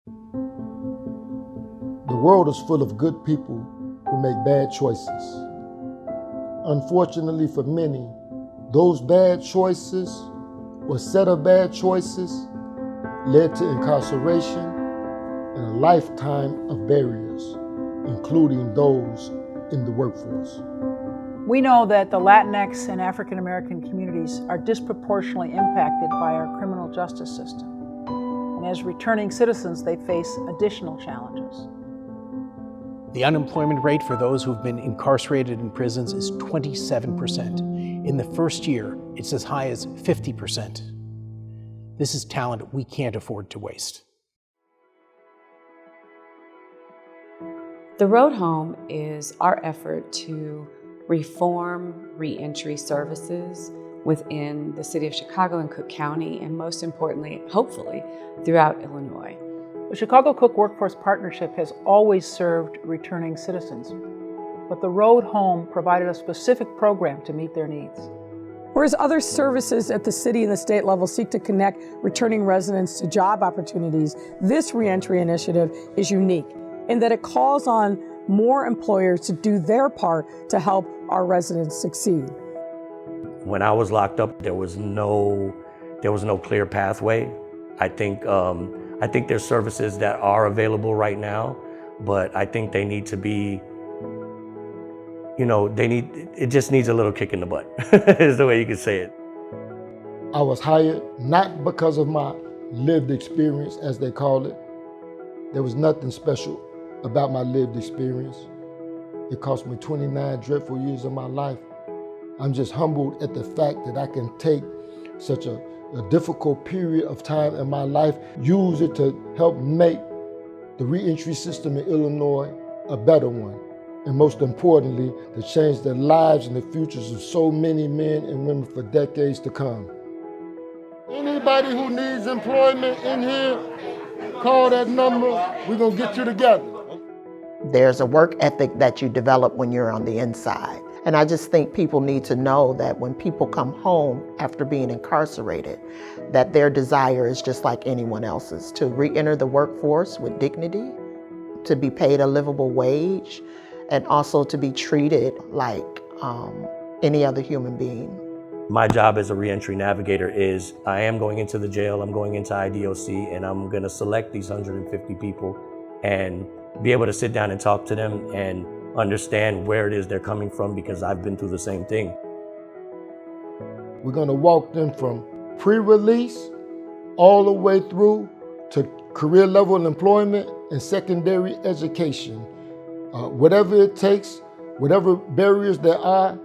The world is full of good people who make bad choices. Unfortunately for many, those bad choices or set of bad choices led to incarceration and a lifetime of barriers, including those in the workforce. We know that the Latinx and African American communities are disproportionately impacted by our criminal justice system. And as returning citizens, they face additional challenges. The unemployment rate for those who've been incarcerated in prisons is 27%. In the first year, it's as high as 50%. This is talent we can't afford to waste. The Road Home is our effort to reform reentry services within the city of Chicago and Cook County, and most importantly, hopefully, throughout Illinois. The Chicago Cook Workforce Partnership has always served returning citizens, but the Road Home provided a specific program to meet their needs. Whereas other services at the city and the state level seek to connect returning residents to job opportunities, this reentry initiative is unique in that it calls on more employers to do their part to help our residents succeed. When I was locked up, there was no clear pathway. I think there's services that are available right now, but I think they need to be, it just needs a little kick in the butt, is the way you could say it. I was hired not because of my lived experience, as they call it. There was nothing special about my lived experience. It cost me 29 dreadful years of my life. I'm just humbled at the fact that I can take such a difficult period of time in my life, use it to help make the reentry system in Illinois a better one. And most importantly, to change the lives and the futures of so many men and women for decades to come. Anybody who needs employment in here, call that number, we're gonna get you together. There's a work ethic that you develop when you're on the inside. And I just think people need to know that when people come home after being incarcerated, that their desire is just like anyone else's, to re-enter the workforce with dignity, to be paid a livable wage, and also to be treated like any other human being. My job as a reentry navigator is I am going into the jail, I'm going into IDOC, and I'm gonna select these 150 people and be able to sit down and talk to them and understand where it is they're coming from, because I've been through the same thing. We're gonna walk them from pre-release all the way through to career level employment and secondary education. Whatever it takes, whatever barriers there are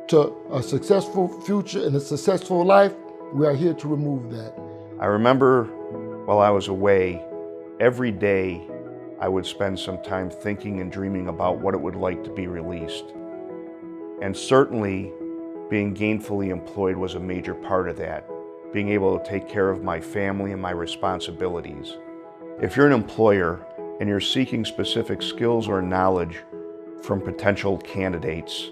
to a successful future and a successful life, we are here to remove that. I remember while I was away, every day I would spend some time thinking and dreaming about what it would like to be released. And certainly being gainfully employed was a major part of that, being able to take care of my family and my responsibilities. If you're an employer and you're seeking specific skills or knowledge from potential candidates,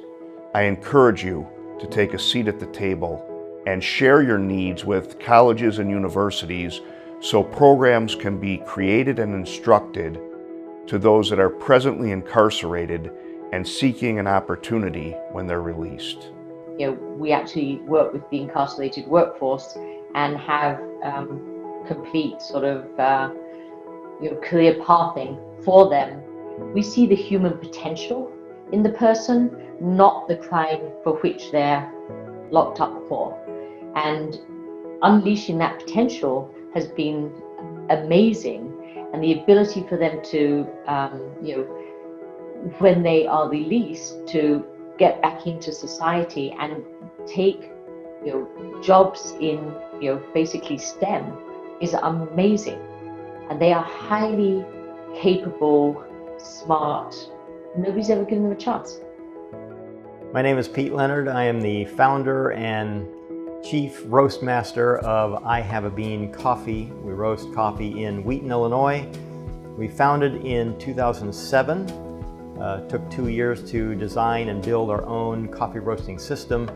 I encourage you to take a seat at the table and share your needs with colleges and universities so programs can be created and instructed to those that are presently incarcerated and seeking an opportunity when they're released. We actually work with the incarcerated workforce and have complete sort of career pathing for them. We see the human potential in the person, not the crime for which they're locked up for. And unleashing that potential has been amazing. And the ability for them to, when they are released, to get back into society and take, jobs in, basically STEM is amazing. And they are highly capable, smart. Nobody's ever given them a chance. My name is Pete Leonard. I am the founder and Chief Roast Master of I Have a Bean Coffee. We roast coffee in Wheaton, Illinois. We founded in 2007. Took 2 years to design and build our own coffee roasting system.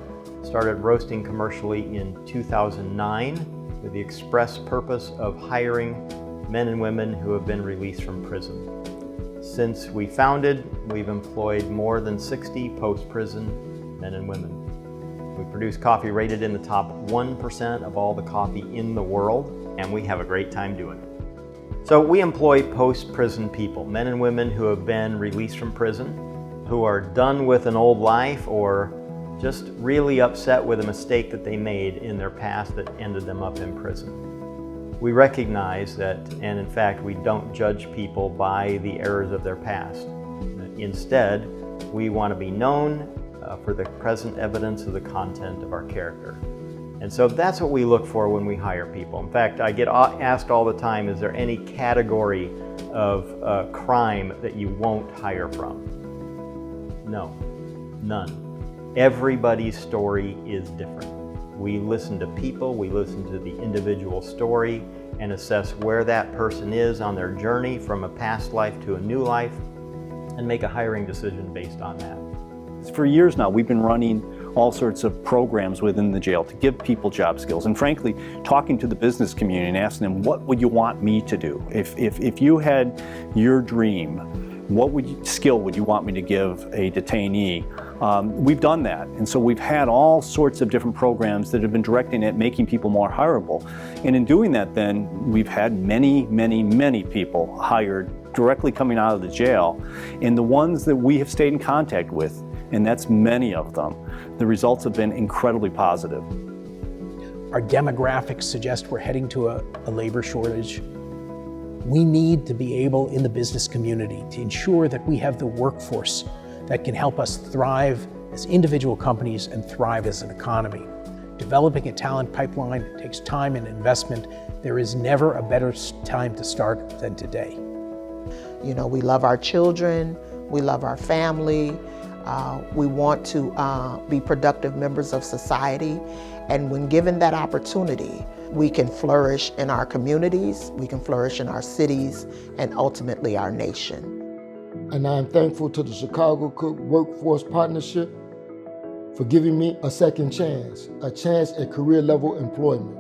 Started roasting commercially in 2009 with the express purpose of hiring men and women who have been released from prison. Since we founded, we've employed more than 60 post-prison men and women. We produce coffee rated in the top 1% of all the coffee in the world, and we have a great time doing it. So we employ post-prison people, men and women who have been released from prison, who are done with an old life or just really upset with a mistake that they made in their past that ended them up in prison. We recognize that, and in fact, we don't judge people by the errors of their past. Instead, we want to be known for the present evidence of the content of our character. And so that's what we look for when we hire people. In fact, I get asked all the time, is there any category of crime that you won't hire from? No, none. Everybody's story is different. We listen to people, we listen to the individual story and assess where that person is on their journey from a past life to a new life and make a hiring decision based on that. For years now, we've been running all sorts of programs within the jail to give people job skills, and frankly, talking to the business community and asking them, what would you want me to do? If you had your dream, what skill would you want me to give a detainee? We've done that, and so we've had all sorts of different programs that have been directing at making people more hireable. And in doing that, then, we've had many people hired directly coming out of the jail, and the ones that we have stayed in contact with, and that's many of them, the results have been incredibly positive. Our demographics suggest we're heading to a labor shortage. We need to be able in the business community to ensure that we have the workforce that can help us thrive as individual companies and thrive as an economy. Developing a talent pipeline takes time and investment. There is never a better time to start than today. You know, we love our children, we love our family, we want to be productive members of society, and when given that opportunity, we can flourish in our communities, we can flourish in our cities, and ultimately our nation. And I'm thankful to the Chicago Cook Workforce Partnership for giving me a second chance, a chance at career level employment.